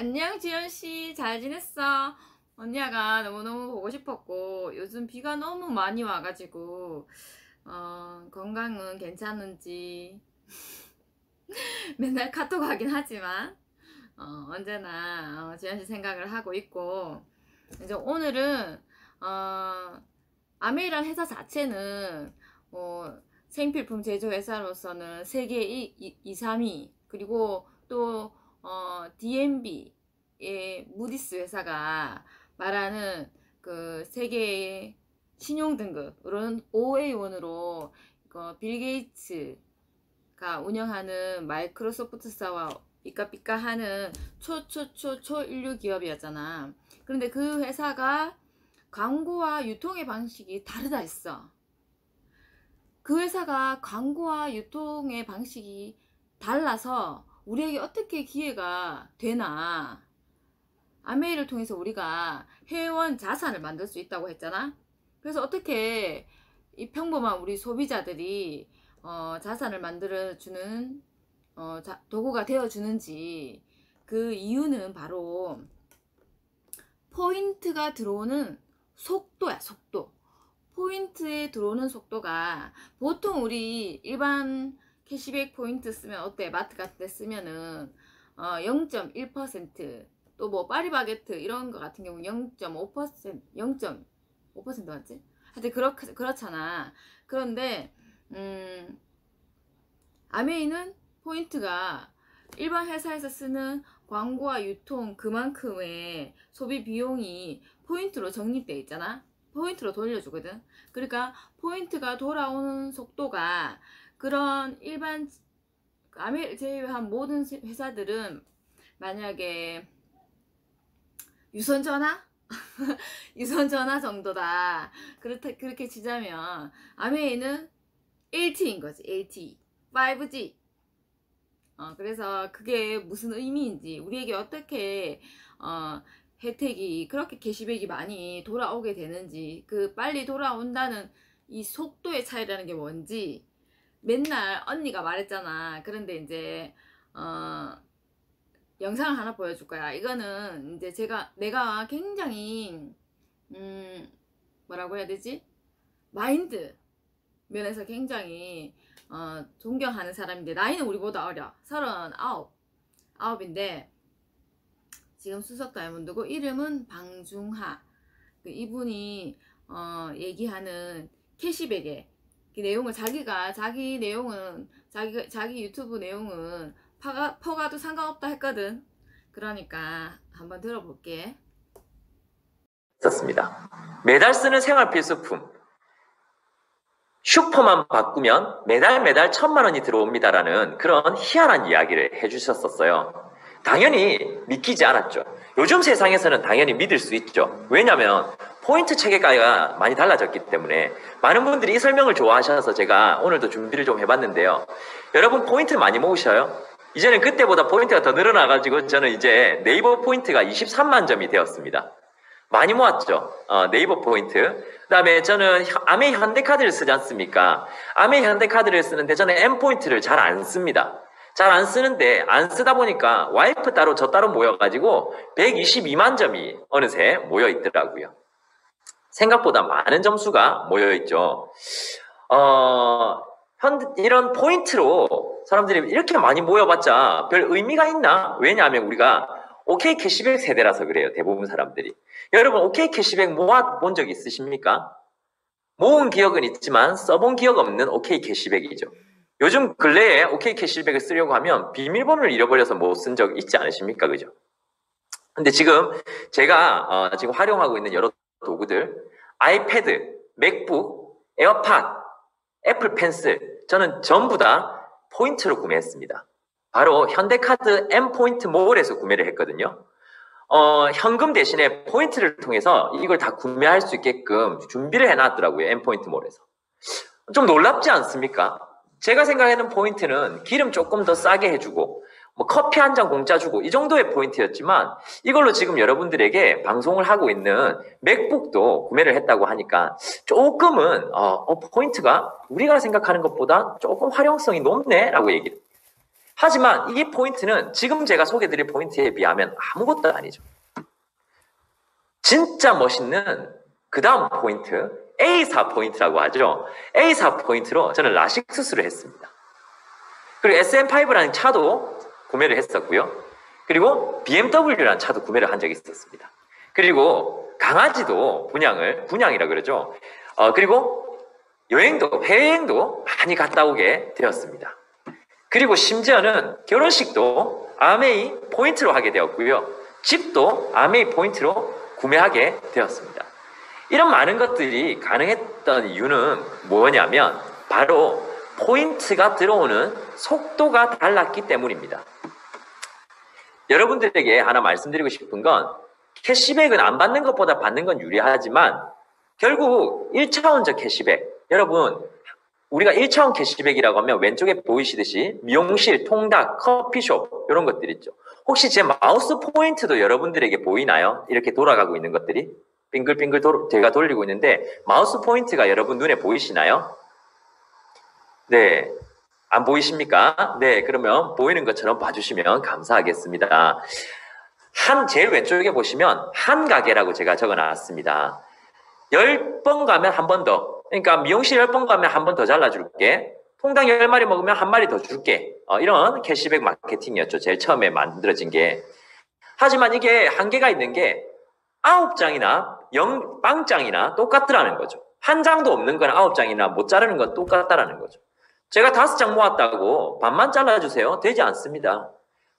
안녕, 지연씨. 잘 지냈어? 언니가 너무너무 보고 싶었고, 요즘 비가 너무 많이 와가지고, 건강은 괜찮은지, 맨날 카톡 하긴 하지만, 언제나, 지연씨 생각을 하고 있고, 이제 오늘은, 아메이란 회사 자체는, 생필품 제조회사로서는 세계 2, 3위, 그리고 또, DNB의 무디스 회사가 말하는 그 세계의 신용 등급으로는 OA1으로 빌 게이츠가 운영하는 마이크로소프트사와 삐까삐까하는 초인류 기업이었잖아. 그런데 그 회사가 광고와 유통의 방식이 다르다 했어. 그 회사가 광고와 유통의 방식이 달라서 우리에게 어떻게 기회가 되나. 아메이를 통해서 우리가 회원 자산을 만들 수 있다고 했잖아. 그래서 어떻게 이 평범한 우리 소비자들이 자산을 만들어주는 도구가 되어주는지, 그 이유는 바로 포인트가 들어오는 속도야. 속도. 포인트에 들어오는 속도가, 보통 우리 일반 캐시백 포인트 쓰면 어때? 마트 같은 데 쓰면은 0.1%, 또 뭐 파리바게트 이런 거 같은 경우는 0.5%, 0.5% 맞지? 하여튼 그렇잖아. 그런데 아메이는 포인트가 일반 회사에서 쓰는 광고와 유통 그만큼의 소비 비용이 포인트로 적립돼 있잖아. 포인트로 돌려주거든. 그러니까 포인트가 돌아오는 속도가, 그런 일반 아메 제외한 모든 회사들은 만약에 유선전화? 유선전화 정도다. 그렇게 치자면 아메이는 LTE인 거지. LTE. 5G. 그래서 그게 무슨 의미인지, 우리에게 어떻게 혜택이, 그렇게 캐시백이 많이 돌아오게 되는지, 그 빨리 돌아온다는 이 속도의 차이라는 게 뭔지 맨날 언니가 말했잖아. 그런데 이제 영상을 하나 보여줄 거야. 이거는 이제 내가 굉장히 뭐라고 해야 되지? 마인드 면에서 굉장히 존경하는 사람인데, 나이는 우리보다 어려. 39인데 지금 수석 다이아몬드고, 이름은 방중하. 이분이 얘기하는 캐시백의 그 내용을, 자기 유튜브 내용은 퍼가도 상관없다 했거든. 그러니까 한번 들어볼게. 있었습니다. 매달 쓰는 생활 필수품. 슈퍼만 바꾸면 매달 1,000만 원이 들어옵니다라는 그런 희한한 이야기를 해주셨었어요. 당연히 믿기지 않았죠. 요즘 세상에서는 당연히 믿을 수 있죠. 왜냐하면 포인트 체계가 많이 달라졌기 때문에. 많은 분들이 이 설명을 좋아하셔서 제가 오늘도 준비를 좀 해봤는데요. 여러분, 포인트 많이 모으셔요? 이제는 그때보다 포인트가 더 늘어나가지고 저는 이제 네이버 포인트가 23만 점이 되었습니다. 많이 모았죠. 네이버 포인트. 그 다음에 저는 아메이 현대카드를 쓰지 않습니까? 아메이 현대카드를 쓰는데 저는 M포인트를 잘 안 씁니다. 잘 안 쓰는데, 안 쓰다 보니까 와이프 따로 저 따로 모여가지고 122만 점이 어느새 모여 있더라고요. 생각보다 많은 점수가 모여 있죠. 이런 포인트로 사람들이 이렇게 많이 모여봤자 별 의미가 있나? 왜냐하면 우리가 OK 캐시백 세대라서 그래요. 대부분 사람들이. 여러분, OK 캐시백 모아본 적 있으십니까? 모은 기억은 있지만 써본 기억 없는 OK 캐시백이죠. 요즘 근래에 OK 캐시백을 쓰려고 하면 비밀번호를 잃어버려서 못 쓴 적 있지 않으십니까? 그죠? 근데 지금 제가 지금 활용하고 있는 여러 도구들, 아이패드, 맥북, 에어팟, 애플 펜슬, 저는 전부 다 포인트로 구매했습니다. 바로 현대카드 M포인트 몰에서 구매를 했거든요. 현금 대신에 포인트를 통해서 이걸 다 구매할 수 있게끔 준비를 해놨더라고요. M포인트 몰에서. 좀 놀랍지 않습니까? 제가 생각하는 포인트는 기름 조금 더 싸게 해주고, 뭐 커피 한 잔 공짜 주고, 이 정도의 포인트였지만, 이걸로 지금 여러분들에게 방송을 하고 있는 맥북도 구매를 했다고 하니까 조금은 포인트가 우리가 생각하는 것보다 조금 활용성이 높네 라고 얘기를. 하지만 이 포인트는 지금 제가 소개드릴 포인트에 비하면 아무것도 아니죠. 진짜 멋있는 그 다음 포인트, A사 포인트라고 하죠. A사 포인트로 저는 라식스수를 했습니다. 그리고 SM5라는 차도 구매를 했었고요. 그리고 BMW라는 차도 구매를 한 적이 있었습니다. 그리고 강아지도 분양이라 그러죠. 그리고 해외여행도 많이 갔다 오게 되었습니다. 그리고 심지어는 결혼식도 아메이 포인트로 하게 되었고요. 집도 아메이 포인트로 구매하게 되었습니다. 이런 많은 것들이 가능했던 이유는 뭐냐면 바로 포인트가 들어오는 속도가 달랐기 때문입니다. 여러분들에게 하나 말씀드리고 싶은 건 캐시백은 안 받는 것보다 받는 건 유리하지만 결국 1차원적 캐시백, 여러분 우리가 1차원 캐시백이라고 하면 왼쪽에 보이시듯이 미용실, 통닭, 커피숍 이런 것들 있죠. 혹시 제 마우스 포인트도 여러분들에게 보이나요? 이렇게 돌아가고 있는 것들이 빙글빙글 제가 돌리고 있는데 마우스 포인트가 여러분 눈에 보이시나요? 네, 안 보이십니까? 네, 그러면 보이는 것처럼 봐주시면 감사하겠습니다. 제일 왼쪽에 보시면 한 가게라고 제가 적어놨습니다. 10번 가면 한 번 더. 그러니까 미용실 10번 가면 한 번 더 잘라줄게. 통닭 10마리 먹으면 한 마리 더 줄게. 이런 캐시백 마케팅이었죠. 제일 처음에 만들어진 게. 하지만 이게 한계가 있는 게 9장이나 0빵장이나 똑같더라는 거죠. 한 장도 없는 건 9장이나 못 자르는 건 똑같다라는 거죠. 제가 5장 모았다고 반만 잘라주세요. 되지 않습니다.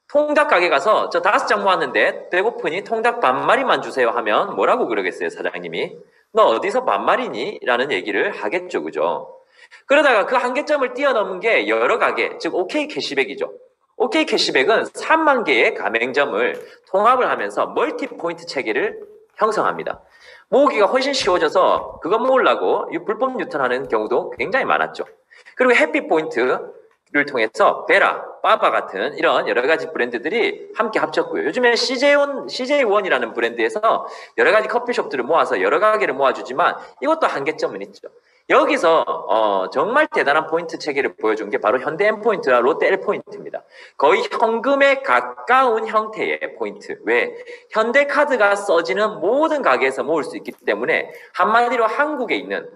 통닭 가게 가서 저 5장 모았는데 배고프니 통닭 반마리만 주세요 하면 뭐라고 그러겠어요, 사장님이? 너 어디서 반마리니? 라는 얘기를 하겠죠, 그죠? 그러다가 그 한계점을 뛰어넘은 게 여러 가게, 즉 OK 캐시백이죠. OK 캐시백은 3만 개의 가맹점을 통합을 하면서 멀티 포인트 체계를 형성합니다. 모으기가 훨씬 쉬워져서 그거 모으려고 불법 유턴하는 경우도 굉장히 많았죠. 그리고 해피포인트를 통해서 베라, 빠바 같은 이런 여러 가지 브랜드들이 함께 합쳤고요. 요즘에 CJ1이라는 브랜드에서 여러 가지 커피숍들을 모아서 여러 가게를 모아주지만 이것도 한계점은 있죠. 여기서 정말 대단한 포인트 체계를 보여준 게 바로 현대 M포인트와 롯데 L포인트입니다. 거의 현금에 가까운 형태의 포인트. 왜? 현대카드가 써지는 모든 가게에서 모을 수 있기 때문에 한마디로 한국에 있는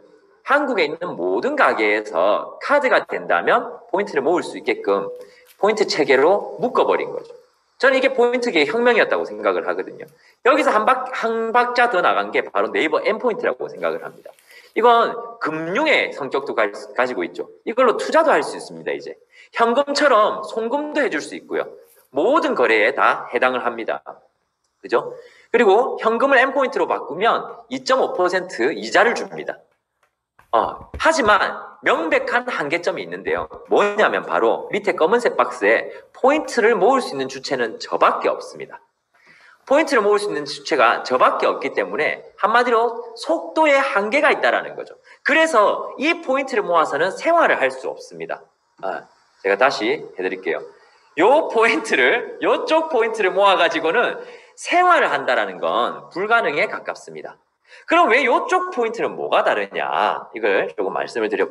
모든 가게에서 카드가 된다면 포인트를 모을 수 있게끔 포인트 체계로 묶어버린 거죠. 저는 이게 포인트계의 혁명이었다고 생각을 하거든요. 여기서 한 박자 더 나간 게 바로 네이버 M포인트라고 생각을 합니다. 이건 금융의 성격도 가지고 있죠. 이걸로 투자도 할 수 있습니다, 이제. 현금처럼 송금도 해줄 수 있고요. 모든 거래에 다 해당을 합니다. 그죠? 그리고 현금을 M포인트로 바꾸면 2.5% 이자를 줍니다. 하지만 명백한 한계점이 있는데요. 뭐냐면 바로 밑에 검은색 박스에 포인트를 모을 수 있는 주체는 저밖에 없습니다. 포인트를 모을 수 있는 주체가 저밖에 없기 때문에 한마디로 속도에 한계가 있다는 거죠. 그래서 이 포인트를 모아서는 생활을 할 수 없습니다. 제가 다시 해드릴게요. 요쪽 포인트를 모아가지고는 생활을 한다는 건 불가능에 가깝습니다. 그럼 왜 이쪽 포인트는 뭐가 다르냐? 이걸 조금 말씀을 드려.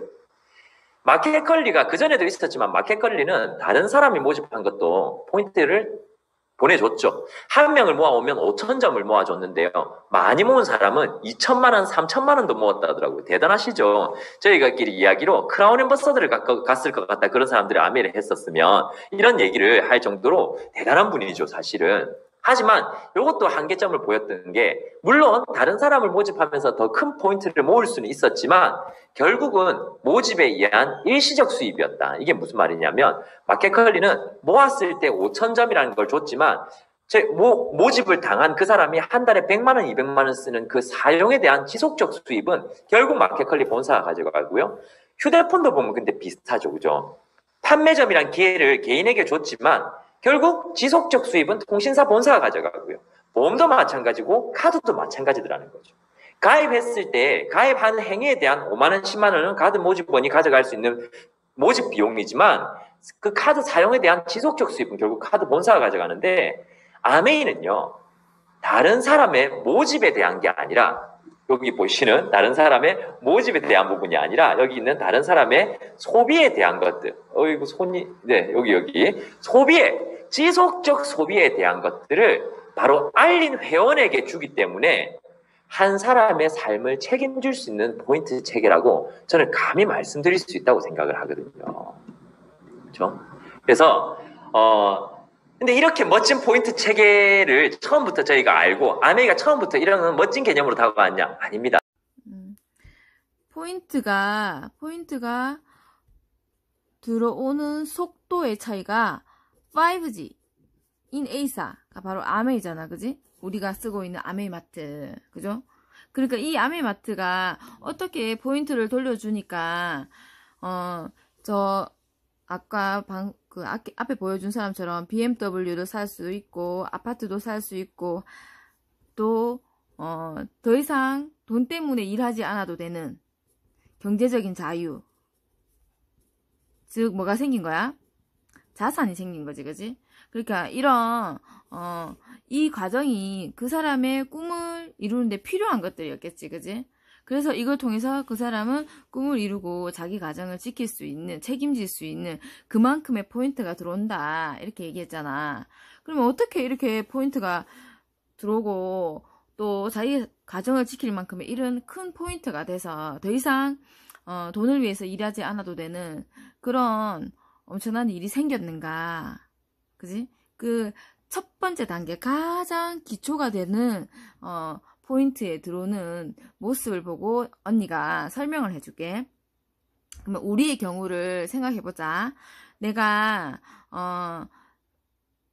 마켓컬리가 그전에도 있었지만 마켓컬리는 다른 사람이 모집한 것도 포인트를 보내줬죠. 한 명을 모아오면 5,000점을 모아줬는데요. 많이 모은 사람은 2천만 원, 3천만 원도 모았다 하더라고요. 대단하시죠? 저희가끼리 이야기로 크라운 앰버서더를 갔을 것 같다. 그런 사람들이 아메를 했었으면 이런 얘기를 할 정도로 대단한 분이죠, 사실은. 하지만 이것도 한계점을 보였던 게 물론 다른 사람을 모집하면서 더 큰 포인트를 모을 수는 있었지만 결국은 모집에 의한 일시적 수입이었다. 이게 무슨 말이냐면 마켓컬리는 모았을 때 5,000점이라는 걸 줬지만 모집을 당한 그 사람이 한 달에 100만 원, 200만 원 쓰는 그 사용에 대한 지속적 수입은 결국 마켓컬리 본사가 가져가고요. 휴대폰도 보면 근데 비슷하죠. 그죠? 판매점이란 기회를 개인에게 줬지만 결국 지속적 수입은 통신사 본사가 가져가고요. 보험도 마찬가지고 카드도 마찬가지더라는 거죠. 가입했을 때 가입한 행위에 대한 5만 원, 10만 원은 카드 모집원이 가져갈 수 있는 모집 비용이지만 그 카드 사용에 대한 지속적 수입은 결국 카드 본사가 가져가는데 아메이는요. 다른 사람의 모집에 대한 게 아니라 여기 보시는 다른 사람의 모집에 대한 부분이 아니라 여기 있는 다른 사람의 소비에 대한 것들. 이거 네, 여기. 소비에, 지속적 소비에 대한 것들을 바로 알린 회원에게 주기 때문에 한 사람의 삶을 책임질 수 있는 포인트 체계라고 저는 감히 말씀드릴 수 있다고 생각을 하거든요. 그렇죠? 그래서, 근데 이렇게 멋진 포인트 체계를 처음부터 저희가 알고 아메이가 처음부터 이런 멋진 개념으로 다가왔냐? 아닙니다. 포인트가 들어오는 속도의 차이가 5G in A사가 바로 아메이잖아, 그지? 우리가 쓰고 있는 아메이마트, 그죠? 그러니까 이 아메이마트가 어떻게 포인트를 돌려주니까 저 아까 앞에 보여준 사람처럼 BMW도 살 수 있고 아파트도 살 수 있고 또 더 이상 돈 때문에 일하지 않아도 되는 경제적인 자유, 즉 뭐가 생긴 거야? 자산이 생긴 거지, 그지? 그러니까 이런 이 과정이 그 사람의 꿈을 이루는데 필요한 것들이었겠지, 그지? 그래서 이걸 통해서 그 사람은 꿈을 이루고 자기 가정을 지킬 수 있는, 책임질 수 있는 그만큼의 포인트가 들어온다, 이렇게 얘기했잖아. 그러면 어떻게 이렇게 포인트가 들어오고 또 자기 가정을 지킬 만큼의 이런 큰 포인트가 돼서 더 이상 돈을 위해서 일하지 않아도 되는 그런 엄청난 일이 생겼는가, 그지? 그 첫 번째 단계, 가장 기초가 되는 포인트에 들어오는 모습을 보고 언니가 설명을 해줄게. 그러면 우리의 경우를 생각해보자. 내가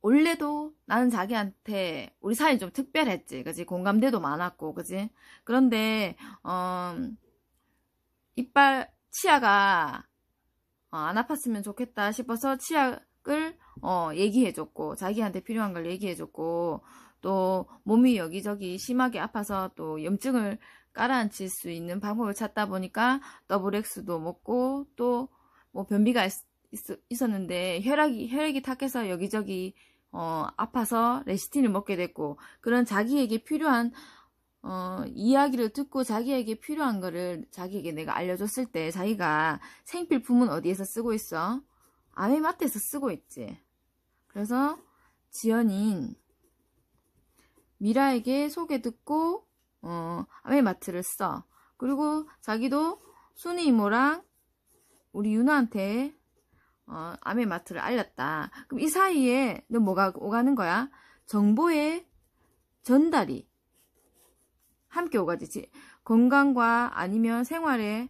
원래도 나는 자기한테 우리 사이 좀 특별했지, 그지? 공감대도 많았고, 그지? 그런데 이빨 치아가 안 아팠으면 좋겠다 싶어서 치약을 얘기해줬고, 자기한테 필요한 걸 얘기해줬고, 또 몸이 여기저기 심하게 아파서 또 염증을 깔아앉힐 수 있는 방법을 찾다 보니까 더블엑스도 먹고, 또 뭐 변비가 있었는데 혈액이 탁해서 여기저기 아파서 레시틴을 먹게 됐고, 그런 자기에게 필요한 이야기를 듣고 자기에게 필요한 거를 자기에게 내가 알려줬을 때 자기가 생필품은 어디에서 쓰고 있어? 아메마트에서 쓰고 있지. 그래서 지연인 미라에게 소개 듣고 아메마트를 써. 그리고 자기도 순이 이모랑 우리 유나한테 아메마트를 알렸다. 그럼 이 사이에 너 뭐가 오가는 거야? 정보의 전달이 함께 오가지. 건강과 아니면 생활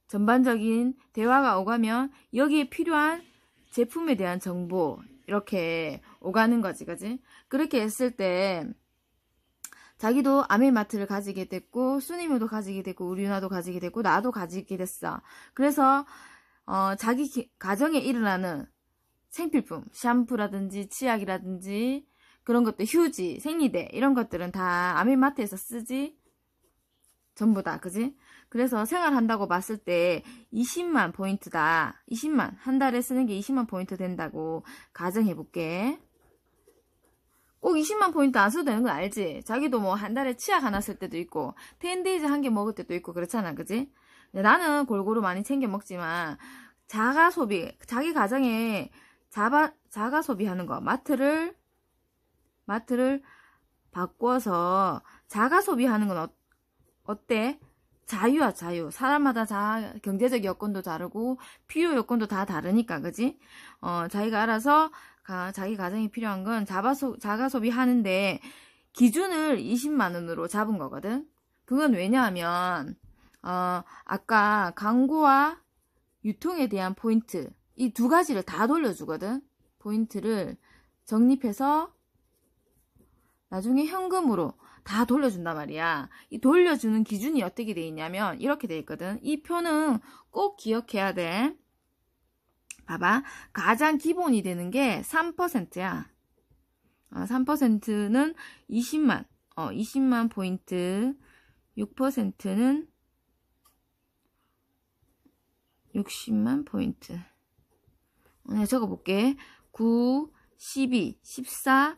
전반적인 대화가 오가면 여기에 필요한 제품에 대한 정보 이렇게 오가는 거지, 그지? 그렇게 했을 때 자기도 아메마트를 가지게 됐고, 수님도 가지게 됐고, 우리 누나도 가지게 됐고, 나도 가지게 됐어. 그래서 자기 가정에 일어나는 생필품, 샴푸라든지 치약이라든지 그런 것들, 휴지, 생리대 이런 것들은 다 아메마트에서 쓰지. 전부 다, 그지? 그래서 생활한다고 봤을 때 20만 포인트다. 20만, 한 달에 쓰는 게 20만 포인트 된다고 가정해볼게. 꼭 20만 포인트 안 써도 되는 건 알지? 자기도 뭐 한 달에 치약 하나 쓸 때도 있고 10데이즈 한 개 먹을 때도 있고 그렇잖아, 그지? 나는 골고루 많이 챙겨 먹지만 자가 소비, 자기 가정에 자가 소비하는 거, 마트를 바꿔서 자가 소비하는 건 어때? 자유야, 자유. 사람마다 경제적 여건도 다르고 필요 여건도 다 다르니까, 그지? 자기가 알아서 자기 가정에 필요한 건 자가 소비하는데 기준을 20만 원으로 잡은 거거든. 그건 왜냐하면 아까 광고와 유통에 대한 포인트, 이 두 가지를 다 돌려주거든. 포인트를 적립해서 나중에 현금으로 다 돌려준단 말이야. 이 돌려주는 기준이 어떻게 돼 있냐면 이렇게 돼 있거든. 이 표는 꼭 기억해야 돼. 봐봐. 가장 기본이 되는 게 3%야. 3%는 20만. 20만 포인트. 6%는 60만 포인트. 내가 적어볼게. 9, 12, 14,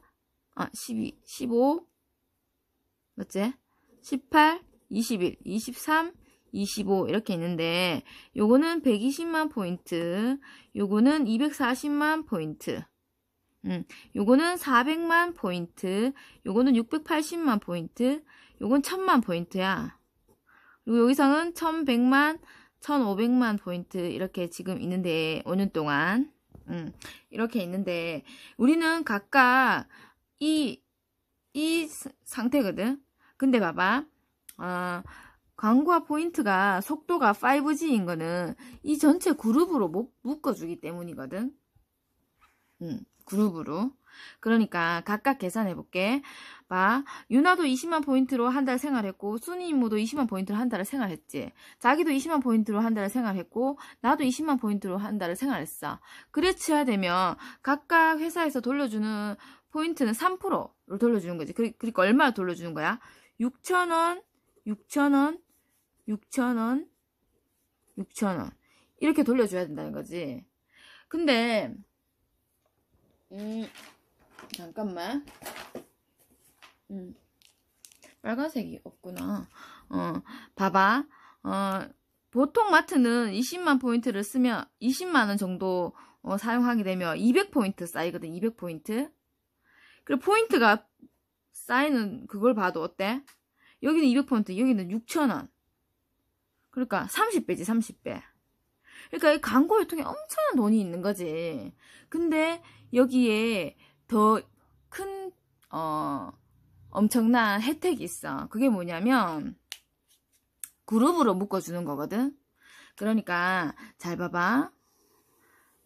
12, 15, 맞지? 18, 21, 23, 25 이렇게 있는데 요거는 120만 포인트, 요거는 240만 포인트, 요거는 400만 포인트, 요거는 680만 포인트, 요건 1000만 포인트야. 그리고 여기서는 1100만, 1500만 포인트 이렇게 지금 있는데 5년 동안 이렇게 있는데 우리는 각각 이 상태거든. 근데 봐봐, 광고와 포인트가 속도가 5G인 거는 이 전체 그룹으로 묶어주기 때문이거든. 그룹으로. 그러니까 각각 계산해 볼게. 봐, 유나도 20만 포인트로 한 달 생활했고, 순이 이모도 20만 포인트로 한 달을 생활했지. 자기도 20만 포인트로 한 달을 생활했고, 나도 20만 포인트로 한 달을 생활했어. 그래 쳐야 되면 각각 회사에서 돌려주는 포인트는 3%로 돌려주는 거지. 그러니까 얼마 돌려주는 거야? 6,000원, 6,000원, 6,000원, 6,000원. 이렇게 돌려줘야 된다는 거지. 근데 잠깐만. 빨간색이 없구나. 봐봐. 보통 마트는 20만 포인트를 쓰면 20만원 정도 사용하게 되면 200포인트 쌓이거든. 200포인트. 그리고 포인트가 쌓이는 그걸 봐도 어때? 여기는 200포인트, 여기는 6,000원. 그러니까 30배지, 30배. 그러니까 이 광고 유통에 엄청난 돈이 있는 거지. 근데 여기에 더 큰 엄청난 혜택이 있어. 그게 뭐냐면 그룹으로 묶어주는 거거든. 그러니까 잘 봐봐.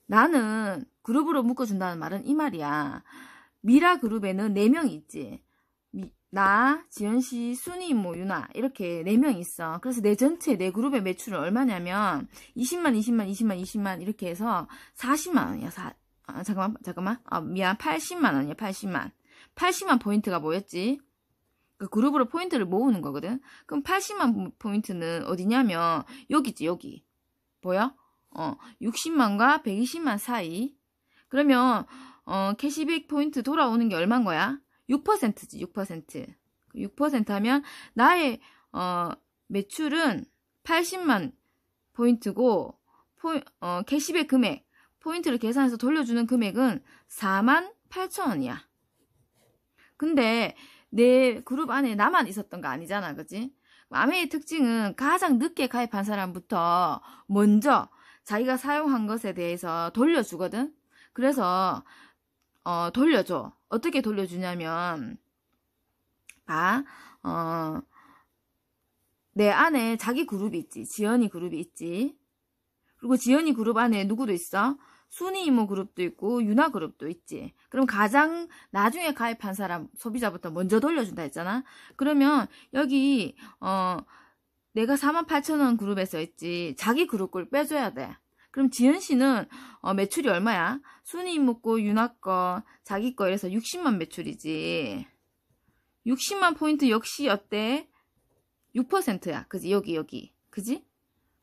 나는 그룹으로 묶어준다는 말은 이 말이야. 미라 그룹에는 4명이 있지. 나, 지연씨, 순이, 이모, 유나 이렇게 4명이 있어. 그래서 내 전체 내 그룹의 매출은 얼마냐면 20만, 20만, 20만, 20만 이렇게 해서 40만 원이야. 잠깐만. 미안. 80만 원이야. 80만 포인트가 뭐였지? 그 그룹으로 포인트를 모으는 거거든. 그럼 80만 포인트는 어디냐면 여기지. 여기. 보여? 60만과 120만 사이. 그러면 캐시백 포인트 돌아오는 게 얼마인 거야? 6%지. 6%. 6% 하면 나의 매출은 80만 포인트고 캐시백 금액 포인트를 계산해서 돌려주는 금액은 4만 8천 원이야. 근데 내 그룹 안에 나만 있었던 거 아니잖아. 그치? 아메의 특징은 가장 늦게 가입한 사람부터 먼저 자기가 사용한 것에 대해서 돌려주거든. 그래서 돌려줘. 어떻게 돌려주냐면 봐. 내 안에 자기 그룹이 있지. 지연이 그룹이 있지. 그리고 지연이 그룹 안에 누구도 있어? 순이 이모 그룹도 있고 유나 그룹도 있지. 그럼 가장 나중에 가입한 사람 소비자부터 먼저 돌려준다 했잖아. 그러면 여기 내가 48,000원 그룹에서 있지. 자기 그룹 걸 빼줘야 돼. 그럼 지연씨는 매출이 얼마야? 순이 이모 거, 유나 거, 자기 거 이래서 60만 매출이지. 60만 포인트 역시 어때? 6%야. 그지? 여기. 그지?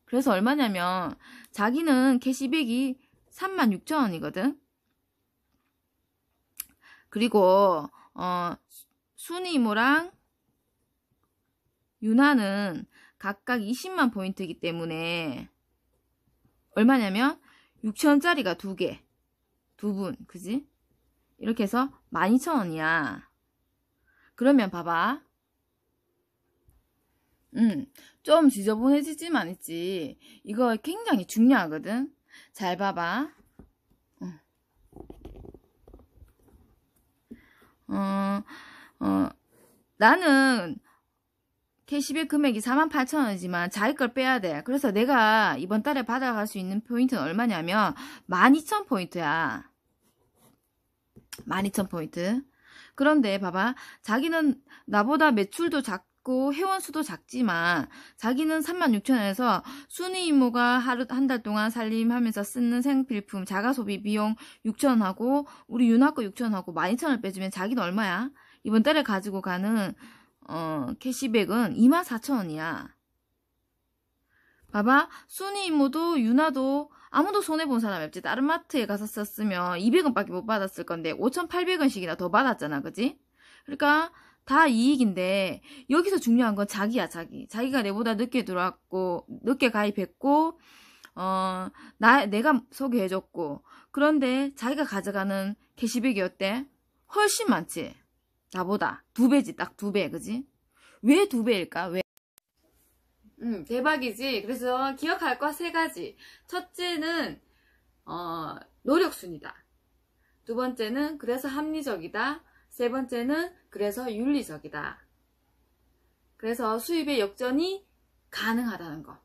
그래서 얼마냐면 자기는 캐시백이 36,000원이거든. 그리고 순이 이모랑 유나는 각각 20만 포인트이기 때문에 얼마냐면 6,000원짜리가 2개. 2분. 그지? 이렇게 해서 12,000원이야. 그러면 봐봐. 좀 지저분해지지만 있지. 이거 굉장히 중요하거든. 잘 봐봐. 나는 캐시백 금액이 48,000원이지만 자기 걸 빼야 돼. 그래서 내가 이번 달에 받아갈 수 있는 포인트는 얼마냐면 12,000포인트야. 12,000포인트. 그런데 봐봐. 자기는 나보다 매출도 작고 회원수도 작지만 자기는 36,000원에서 순이 이모가 한 달 동안 살림하면서 쓰는 생필품 자가소비 비용 6,000원하고 우리 유나 거 6,000원하고 12,000원을 빼주면 자기는 얼마야? 이번 달에 가지고 가는 캐시백은 24,000원이야. 봐봐. 순이 이모도 유나도 아무도 손해본 사람이 없지. 다른 마트에 가서 썼으면 200원밖에 못 받았을 건데 5,800원씩이나 더 받았잖아. 그지? 그러니까 다 이익인데 여기서 중요한 건 자기야, 자기가 내보다 늦게 들어왔고 늦게 가입했고 내가 소개해줬고, 그런데 자기가 가져가는 캐시백이 어때? 훨씬 많지. 나보다 2배지, 딱 2배, 그지? 왜 2배일까? 왜? 대박이지. 그래서 기억할 거 3가지. 첫째는 노력순이다. 두 번째는 그래서 합리적이다. 세 번째는 그래서 윤리적이다. 그래서 수입의 역전이 가능하다는 거.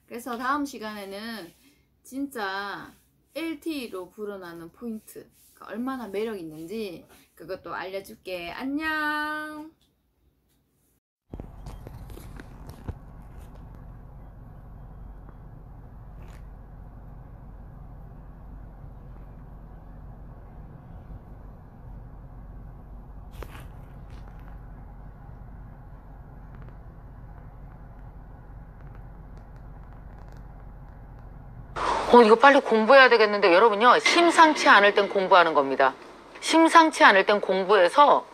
그래서 다음 시간에는 진짜 LTE로 불어나는 포인트, 얼마나 매력 있는지 그것도 알려줄게. 안녕. 이거 빨리 공부해야 되겠는데, 여러분요, 심상치 않을 땐 공부하는 겁니다. 심상치 않을 땐 공부해서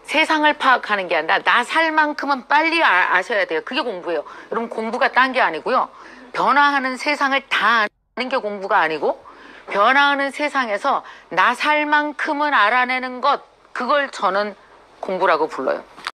세상을 파악하는 게 아니라 나 살 만큼은 빨리 아셔야 돼요. 그게 공부예요. 여러분, 공부가 딴 게 아니고요. 변화하는 세상을 다 아는 게 공부가 아니고, 변화하는 세상에서 나 살 만큼은 알아내는 것, 그걸 저는 공부라고 불러요.